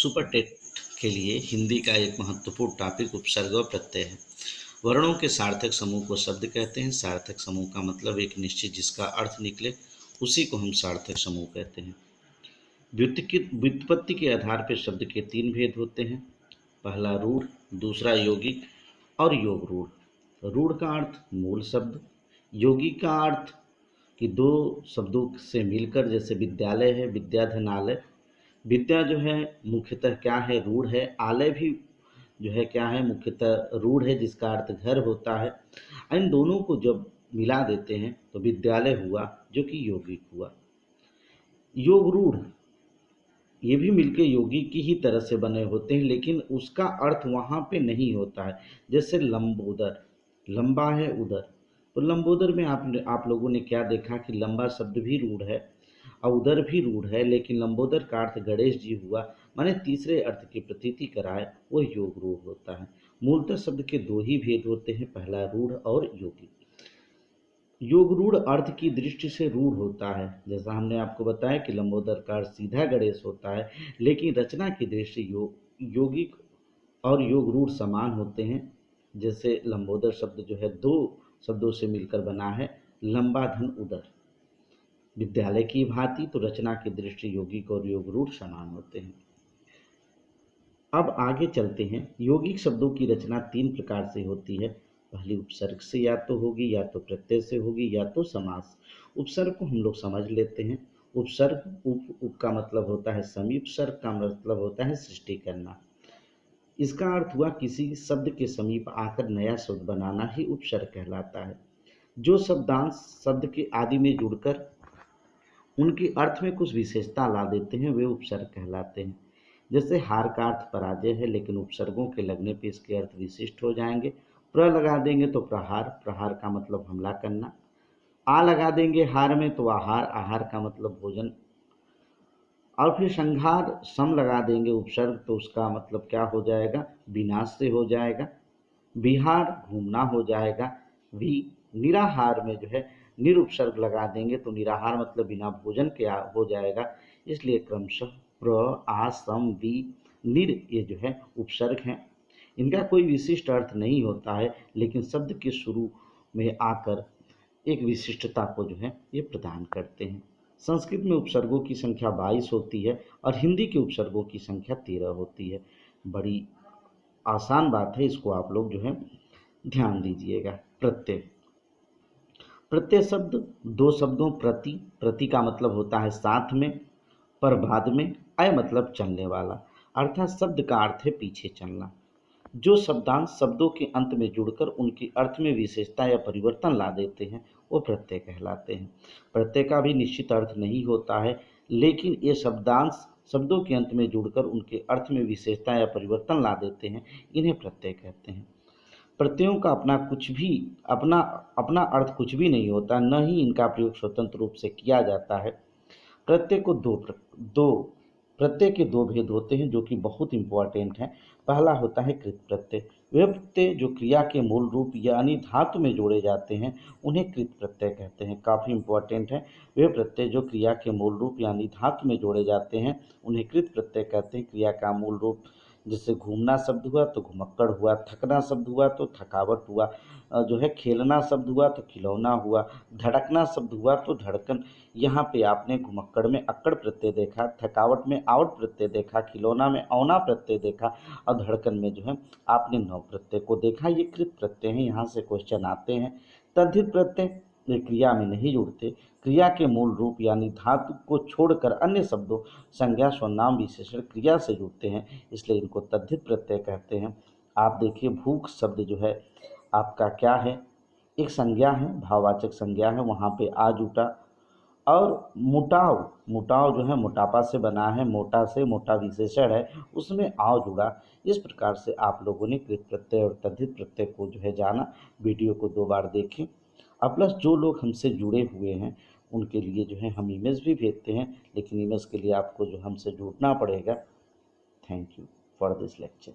Super TET के लिए हिंदी का एक महत्वपूर्ण टॉपिक उपसर्ग और प्रत्यय है। वर्णों के सार्थक समूह को शब्द कहते हैं। सार्थक समूह का मतलब एक निश्चित जिसका अर्थ निकले उसी को हम सार्थक समूह कहते हैं। व्युत्पत्ति के आधार पर शब्द के तीन भेद होते हैं। पहला रूढ़, दूसरा यौगिक और योग रूढ़। रूढ़ का अर्थ मूल शब्द, यौगिक का अर्थ कि दो शब्दों से मिलकर, जैसे विद्यालय है विद्याधनालय। विद्या जो है मुख्यतः क्या है, रूढ़ है। आलय भी जो है क्या है, मुख्यतः रूढ़ है जिसका अर्थ घर होता है। इन दोनों को जब मिला देते हैं तो विद्यालय हुआ जो कि यौगिक हुआ। योग रूढ़ ये भी मिलके यौगिक की ही तरह से बने होते हैं, लेकिन उसका अर्थ वहाँ पे नहीं होता है। जैसे लंबोदर, लंबा है उदर, तो लंबोदर में आप लोगों ने क्या देखा कि लंबा शब्द भी रूढ़ है और उधर भी रूढ़ है, लेकिन लंबोदर का अर्थ गणेश जी हुआ, माने तीसरे अर्थ की प्रतीति कराए, वो योग रूढ़ होता है। मूलतः शब्द के दो ही भेद होते हैं, पहला रूढ़ और योगी। योग रूढ़ अर्थ की दृष्टि से रूढ़ होता है, जैसा हमने आपको बताया कि लंबोदर का अर्थ सीधा गणेश होता है, लेकिन रचना की दृष्टि यौगिक और योग रूढ़ समान होते हैं। जैसे लंबोदर शब्द जो है दो शब्दों से मिलकर बना है, लंबा धन उदर। विद्यालय की भांति तो रचना की दृष्टि यौगिक और योग रूढ़ समान होते हैं। अब आगे चलते हैं। यौगिक शब्दों की रचना तीन प्रकार से होती है। पहली उपसर्ग से या तो होगी, या तो प्रत्यय से होगी, या तो समास। उपसर्ग को हम लोग समझ लेते हैं। उपसर्ग उप का मतलब होता है समीप, सर्ग का मतलब होता है सृष्टि करना। इसका अर्थ हुआ किसी शब्द के समीप आकर नया शब्द बनाना ही उपसर्ग कहलाता है। जो शब्दांश शब्द के आदि में जुड़कर उनके अर्थ में कुछ विशेषता ला देते हैं, वे उपसर्ग कहलाते हैं। जैसे हार का अर्थ पराजय है, लेकिन उपसर्गों के लगने पे इसके अर्थ विशिष्ट हो जाएंगे। प्र लगा देंगे तो प्रहार, प्रहार का मतलब हमला करना। आ लगा देंगे हार में तो आहार, आहार का मतलब भोजन। और फिर संहार सम लगा देंगे उपसर्ग तो उसका मतलब क्या हो जाएगा, विनाश से हो जाएगा। विहार घूमना हो जाएगा। भी निराहार में जो है निरुपसर्ग लगा देंगे तो निराहार मतलब बिना भोजन के हो जाएगा। इसलिए क्रमशः प्र, आ, सम, वि, निर ये जो है उपसर्ग हैं। इनका कोई विशिष्ट अर्थ नहीं होता है, लेकिन शब्द के शुरू में आकर एक विशिष्टता को जो है ये प्रदान करते हैं। संस्कृत में उपसर्गों की संख्या 22 होती है और हिंदी के उपसर्गों की संख्या 13 होती है। बड़ी आसान बात है, इसको आप लोग जो है ध्यान दीजिएगा। प्रत्यय, प्रत्यय शब्द दो शब्दों प्रति, प्रति का मतलब होता है साथ में, पर बाद में, अय मतलब चलने वाला, अर्थात शब्द का अर्थ है पीछे चलना। जो शब्दांश शब्दों के अंत में जुड़कर उनके अर्थ में विशेषता या परिवर्तन ला देते हैं वो प्रत्यय कहलाते हैं। प्रत्यय का भी निश्चित अर्थ नहीं होता है, लेकिन ये शब्दांश शब्दों के अंत में जुड़कर उनके अर्थ में विशेषता या परिवर्तन ला देते हैं, इन्हें प्रत्यय कहते हैं। प्रत्ययों का अपना अपना अर्थ कुछ भी नहीं होता, न ही इनका प्रयोग स्वतंत्र रूप से किया जाता है। प्रत्यय को दो प्रत्यय के दो भेद होते हैं जो कि बहुत इंपॉर्टेंट हैं। पहला होता है कृत प्रत्यय। वे प्रत्यय जो क्रिया के मूल रूप यानी धातु में जोड़े जाते हैं उन्हें कृत प्रत्यय कहते हैं। काफ़ी इंपॉर्टेंट है। वे प्रत्यय जो क्रिया के मूल रूप यानी धातु में जोड़े जाते हैं उन्हें कृत प्रत्यय कहते हैं। क्रिया का मूल रूप, जैसे घूमना शब्द हुआ तो घुमक्कड़ हुआ, थकना शब्द हुआ तो थकावट हुआ, जो है खेलना शब्द हुआ तो खिलौना हुआ, धड़कना शब्द हुआ तो धड़कन। यहाँ पे आपने घुमक्कड़ में अक्कड़ प्रत्यय देखा, थकावट में आवट प्रत्यय देखा, खिलौना में औना प्रत्यय देखा और धड़कन में जो है आपने नौ प्रत्यय को देखा। ये कृत प्रत्यय हैं, यहाँ से क्वेश्चन आते हैं। तद्धित प्रत्यय ये क्रिया में नहीं जुड़ते, क्रिया के मूल रूप यानी धातु को छोड़कर अन्य शब्दों संज्ञा सर्वनाम विशेषण क्रिया से जुड़ते हैं, इसलिए इनको तद्धित प्रत्यय कहते हैं। आप देखिए भूख शब्द जो है आपका क्या है, एक संज्ञा है, भाववाचक संज्ञा है, वहाँ पे आ जुटा। और मुटाव, मुटाव जो है मोटापा से बना है, मोटा से मोटा विशेषण है, उसमें आव जुड़ा। इस प्रकार से आप लोगों ने कृत प्रत्यय और तद्धित प्रत्यय को जो है जाना। वीडियो को 2 बार देखें। और प्लस जो लोग हमसे जुड़े हुए हैं उनके लिए जो है हम ईमेज भी भेजते हैं, लेकिन ईमेज के लिए आपको जो हमसे जुड़ना पड़ेगा। Thank you for this lecture.